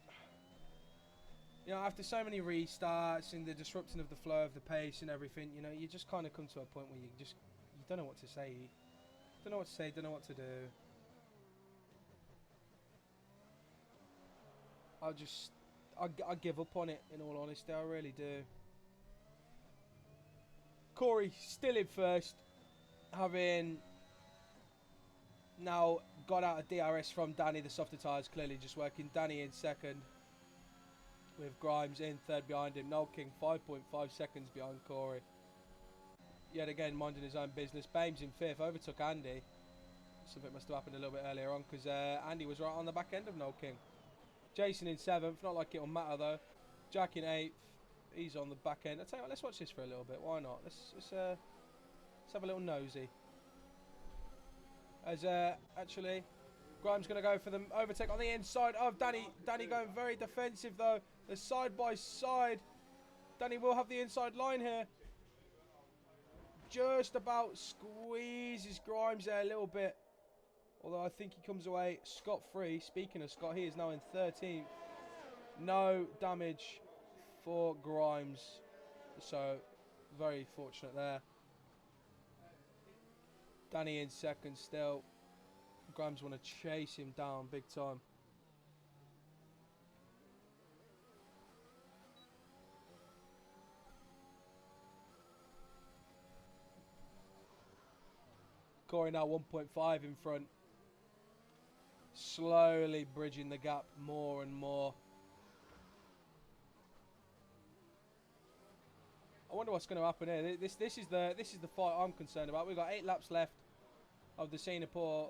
You know, after so many restarts and the disruption of the flow of the pace and everything, you know, you just kind of come to a point where you don't know what to say. Don't know what to say, don't know what to do. I give up on it, in all honesty, I really do. Corey still in first, having now got out of DRS from Danny. The softer tyres clearly just working. Danny in second, with Grimes in third behind him. Noel King 5.5 seconds behind Corey. Yet again, minding his own business. Bames in fifth, overtook Andy. Something must have happened a little bit earlier on, because Andy was right on the back end of Noel King. Jason in seventh, not like it'll matter though. Jack in eighth. He's on the back end. I tell you what, let's watch this for a little bit. Why not? Let's have a little nosy. As actually, Grimes going to go for the overtake on the inside of Danny. Danny going very defensive though. The side by side. Danny will have the inside line here. Just about squeezes Grimes there a little bit. Although I think he comes away scot-free. Speaking of Scott, he is now in 13th. No damage for Grimes, so very fortunate there. Danny in second still. Grimes want to chase him down big time. Corey now 1.5 in front, slowly bridging the gap more and more. I wonder what's going to happen here. This is the fight I'm concerned about. We've got 8 laps left of the Singapore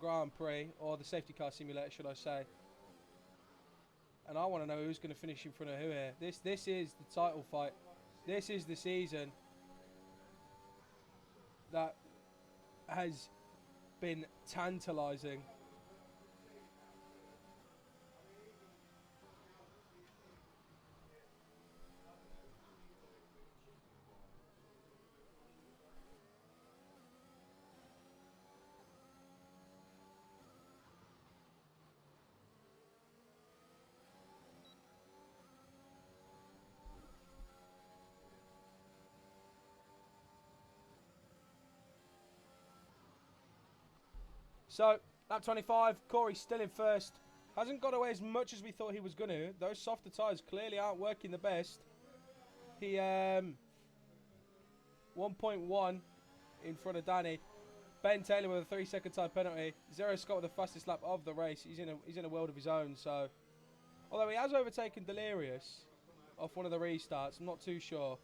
Grand Prix, or the safety car simulator, should I say? And I want to know who's going to finish in front of who here. This is the title fight. This is the season that has been tantalising. So, lap 25, Corey still in first. Hasn't got away as much as we thought he was going to. Those softer tyres clearly aren't working the best. He, 1.1 in front of Danny. Ben Taylor with a 3-second time penalty. Zero Scott with the fastest lap of the race. He's in a world of his own. So, although he has overtaken Delirious off one of the restarts, I'm not too sure.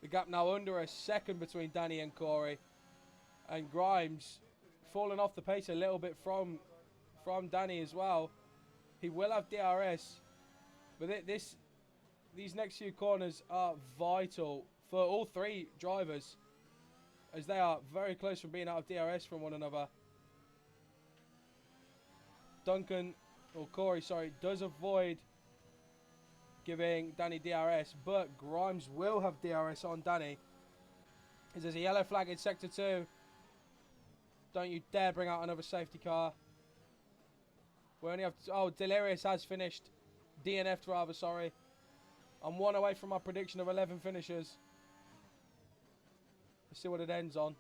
The gap now under a second between Danny and Corey. And Grimes falling off the pace a little bit from Danny as well. He will have DRS. But these next few corners are vital for all three drivers, as they are very close from being out of DRS from one another. Corey, does avoid giving Danny DRS, but Grimes will have DRS on Danny. There's a yellow flag in Sector 2. Don't you dare bring out another safety car. We only have... Oh, Delirious has finished. DNF'd rather, sorry. I'm one away from my prediction of 11 finishers. Let's see what it ends on.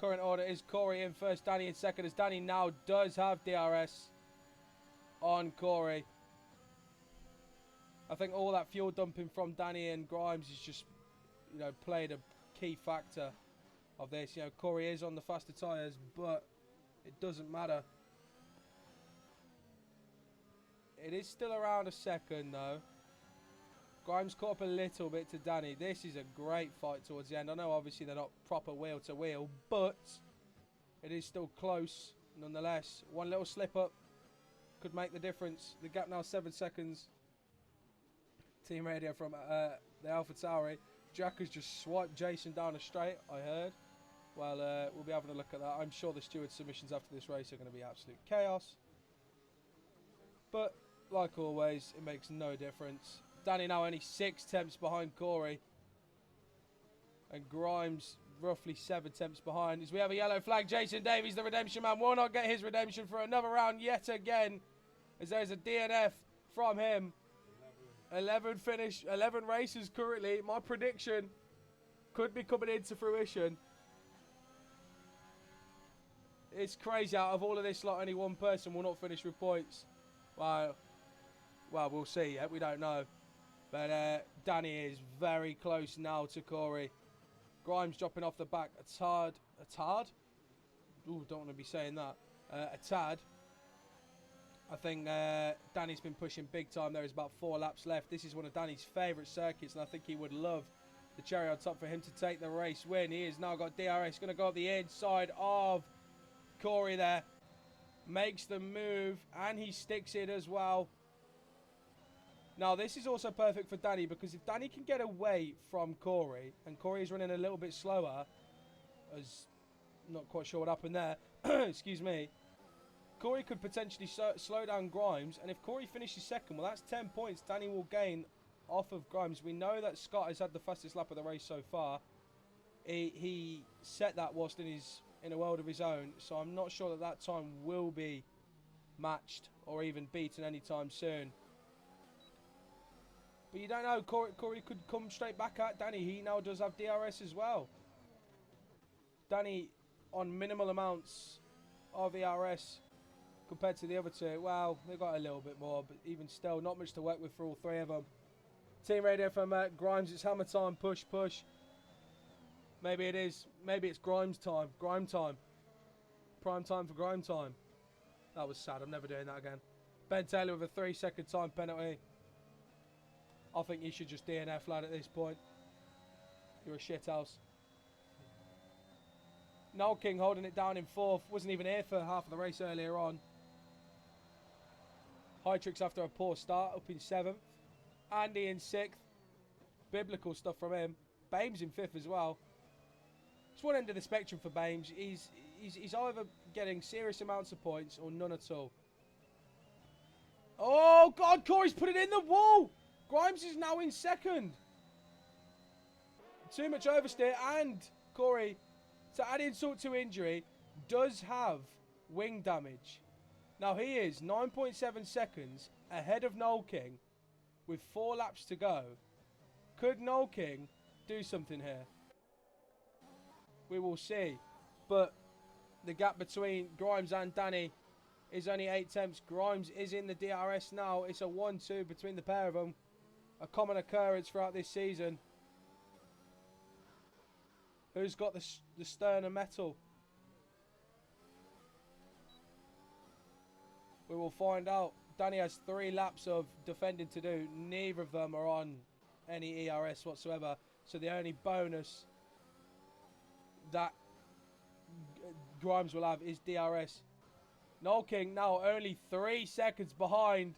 Current order is Corey in first, Danny in second, as Danny now does have DRS on Corey. I think all that fuel dumping from Danny and Grimes has just, played a key factor of this. Corey is on the faster tyres, but it doesn't matter. It is still around a second, though. Grimes caught up a little bit to Danny. This is a great fight towards the end. I know, obviously, they're not proper wheel to wheel, but it is still close, nonetheless. One little slip-up could make the difference. The gap now 7 seconds. Team radio from the AlphaTauri. Jack has just swiped Jason down a straight, I heard. Well, we'll be having a look at that. I'm sure the steward submissions after this race are going to be absolute chaos. But, like always, it makes no difference. Danny now only 6 tenths behind Corey. And Grimes roughly 7 tenths behind. As we have a yellow flag, Jason Davies, the redemption man, will not get his redemption for another round yet again. As there's a DNF from him. 11 races currently. My prediction could be coming into fruition. It's crazy. Out of all of this lot, only one person will not finish with points. Well, we'll see. We don't know. But Danny is very close now to Corey. Grimes dropping off the back a tad. Ooh, don't want to be saying that. A tad. I think Danny's been pushing big time. There is about 4 laps left. This is one of Danny's favourite circuits, and I think he would love the cherry on top for him to take the race win. He has now got DRS. Going to go up the inside of Corey there. Makes the move, and he sticks it as well. Now, this is also perfect for Danny, because if Danny can get away from Corey, and Corey is running a little bit slower, as not quite sure what happened there, excuse me, Corey could potentially slow down Grimes, and if Corey finishes second, well, that's 10 points Danny will gain off of Grimes. We know that Scott has had the fastest lap of the race so far. He set that whilst in a world of his own, so I'm not sure that time will be matched or even beaten anytime soon. But you don't know, Corey could come straight back at Danny. He now does have DRS as well. Danny on minimal amounts of ERS compared to the other two. Well, they got a little bit more, but even still, not much to work with for all three of them. Team radio from Grimes, it's hammer time, push. Maybe it is. Maybe it's Grimes time. Grime time. Prime time for Grime time. That was sad. I'm never doing that again. Ben Taylor with a 3-second time penalty. I think you should just DNF, lad, at this point. You're a shithouse. Noel King holding it down in 4th. Wasn't even here for half of the race earlier on. Hytrix after a poor start, up in 7th. Andy in 6th. Biblical stuff from him. Bames in 5th as well. It's one end of the spectrum for Bames. He's either getting serious amounts of points or none at all. Oh, God, Corey's put it in the wall. Grimes is now in 2nd. Too much oversteer, and Corey, to add insult to injury, does have wing damage. Now he is 9.7 seconds ahead of Noel King with 4 laps to go. Could Noel King do something here? We will see. But the gap between Grimes and Danny is only 8 tenths. Grimes is in the DRS now. It's a 1-2 between the pair of them. A common occurrence throughout this season. Who's got the sterner metal? We will find out. Danny has 3 laps of defending to do. Neither of them are on any ERS whatsoever. So the only bonus that Grimes will have is DRS. Noel King now only 3 seconds behind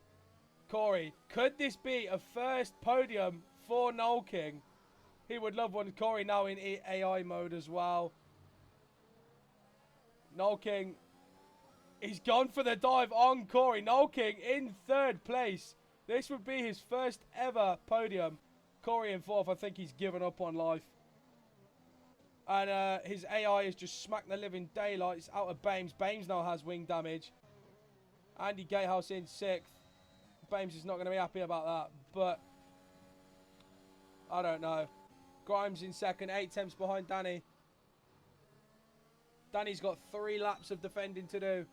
Corey. Could this be a first podium for Noel King? He would love one. Corey now in AI mode as well. Noel King, he's gone for the dive on Corey. Noel King in 3rd place. This would be his first ever podium. Corey in 4th. I think he's given up on life. And his AI has just smacked the living daylights out of Bames. Bames now has wing damage. Andy Gatehouse in 6th. Bames is not going to be happy about that. But I don't know. Grimes in 2nd. 8 tenths behind Danny. Danny's got 3 laps of defending to do.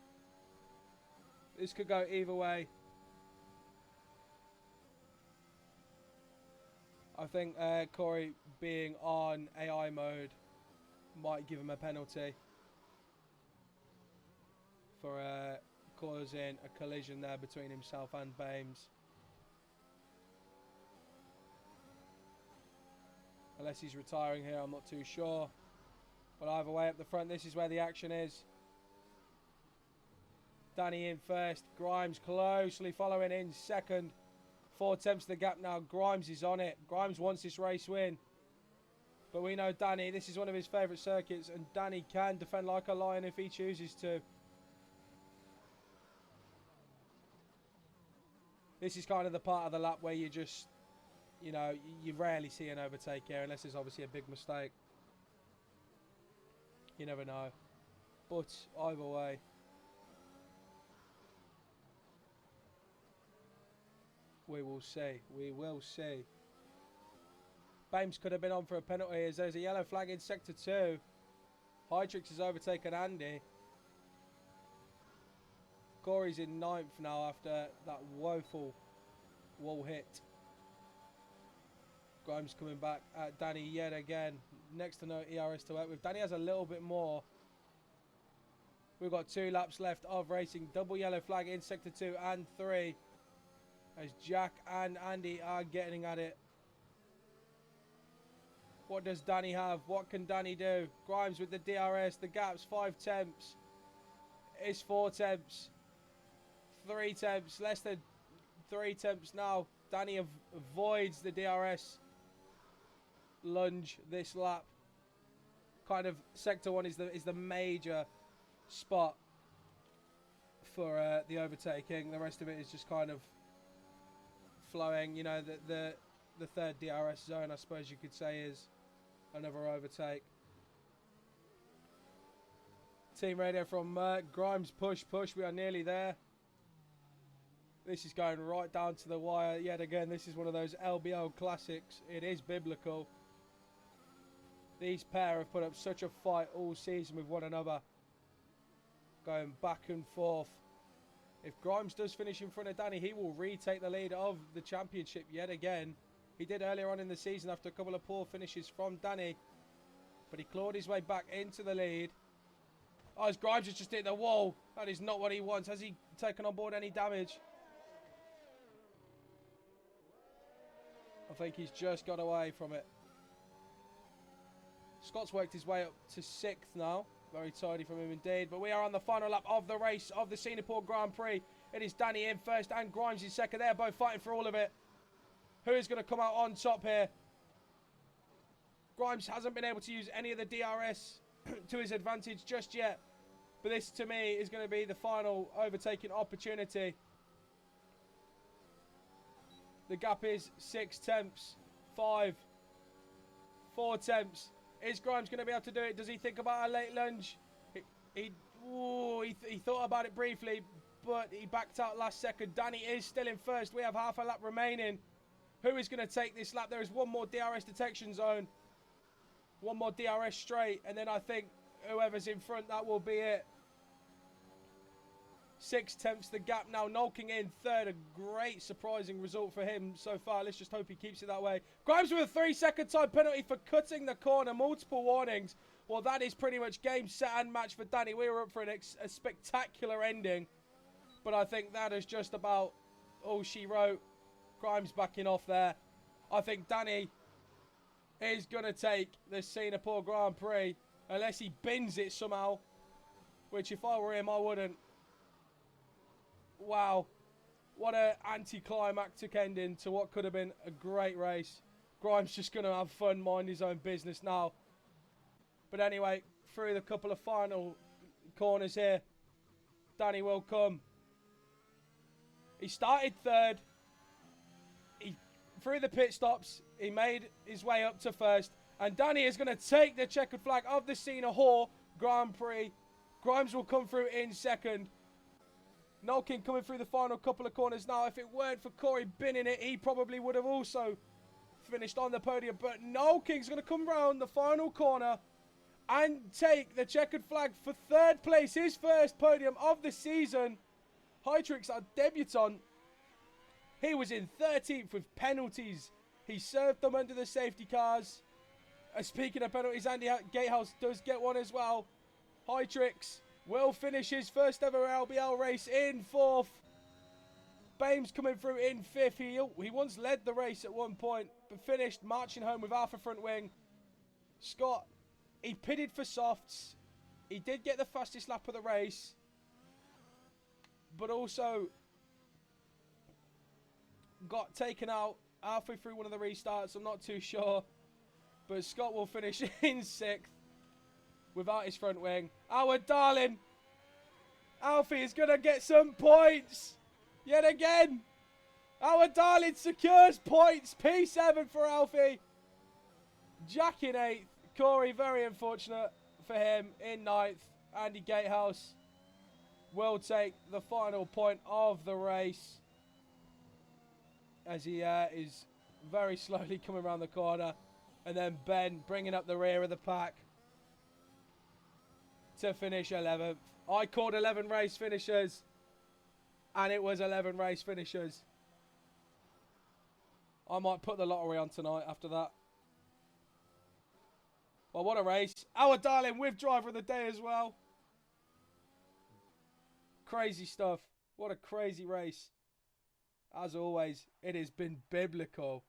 This could go either way. I think Corey being on AI mode might give him a penalty for causing a collision there between himself and Bames. Unless he's retiring here, I'm not too sure. But either way, up the front, this is where the action is. Danny in 1st. Grimes closely following in 2nd. 4 tenths the gap now. Grimes is on it. Grimes wants this race win. But we know Danny, this is one of his favourite circuits, and Danny can defend like a lion if he chooses to. This is kind of the part of the lap where you just, you know, you rarely see an overtake here, unless there's obviously a big mistake. You never know. But either way, we will see. We will see. Bames could have been on for a penalty as there's a yellow flag in Sector 2. Hytrix has overtaken Andy. Corey's in 9th now after that woeful wall hit. Grimes coming back at Danny yet again. Next to no ERS to work with. Danny has a little bit more. We've got 2 laps left of racing. Double yellow flag in Sector 2 and 3. As Jack and Andy are getting at it. What does Danny have? What can Danny do? Grimes with the DRS. The gap's 5 tenths. It's 4 tenths. 3 tenths. Less than 3 tenths now. Danny avoids the DRS lunge this lap. Kind of Sector 1 is the major spot for the overtaking. The rest of it is just kind of flowing. You know, the 3rd DRS zone, I suppose you could say, is another overtake. Team radio from Merck. Grimes, push. We are nearly there. This is going right down to the wire. Yet again, this is one of those LBL classics. It is biblical. These pair have put up such a fight all season with one another. Going back and forth. If Grimes does finish in front of Danny, he will retake the lead of the championship yet again. He did earlier on in the season after a couple of poor finishes from Danny. But he clawed his way back into the lead. Oh, as Grimes has just hit the wall. That is not what he wants. Has he taken on board any damage? I think he's just got away from it. Scott's worked his way up to 6th now. Very tidy from him indeed. But we are on the final lap of the race of the Singapore Grand Prix. It is Danny in 1st and Grimes in 2nd. They're both fighting for all of it. Who is going to come out on top here? Grimes hasn't been able to use any of the DRS to his advantage just yet. But this, to me, is going to be the final overtaking opportunity. The gap is 6 tenths. 5. 4 tenths. Is Grimes going to be able to do it? Does he think about a late lunge? He thought about it briefly, but he backed out last second. Danny is still in first. We have half a lap remaining. Who is going to take this lap? There is one more DRS detection zone. One more DRS straight. And then I think whoever's in front, that will be it. 6/10 the gap now. Nolking in third. A great surprising result for him so far. Let's just hope he keeps it that way. Grimes with a 3-second time penalty for cutting the corner. Multiple warnings. Well, that is pretty much game, set and match for Danny. We were up for a spectacular ending. But I think that is just about all she wrote. Grimes backing off there. I think Danny is going to take the Singapore Grand Prix. Unless he bins it somehow. Which if I were him, I wouldn't. Wow. What an anticlimactic ending to what could have been a great race. Grimes just going to have fun, mind his own business now. But anyway, through the couple of final corners here, Danny will come. He started third. Through the pit stops, he made his way up to first. And Danny is going to take the checkered flag of the Singapore Grand Prix. Grimes will come through in second. Nolking coming through the final couple of corners now. If it weren't for Corey binning it, he probably would have also finished on the podium. But Nolking's going to come round the final corner and take the checkered flag for third place. His first podium of the season. Hytrix, our debutant. He was in 13th with penalties. He served them under the safety cars. Speaking of penalties, Andy Gatehouse does get one as well. Hytrix will finish his first ever LBL race in fourth. Bames coming through in fifth. He once led the race at one point, but finished marching home with half a front wing. Scott, he pitted for softs. He did get the fastest lap of the race, but also got taken out halfway through one of the restarts. I'm not too sure, but Scott will finish in sixth without his front wing. Our darling Alfie is going to get some points yet again. Our darling secures points. P7 for Alfie. Jack in 8th. Corey, very unfortunate for him, in 9th. Andy Gatehouse will take the final point of the race as he is very slowly coming around the corner. And then Ben bringing up the rear of the pack to finish 11th. I called 11 race finishers, and it was 11 race finishers. I might put the lottery on tonight after that. Well, what a race. Our darling with driver of the day as well. Crazy stuff. What a crazy race. As always, it has been biblical.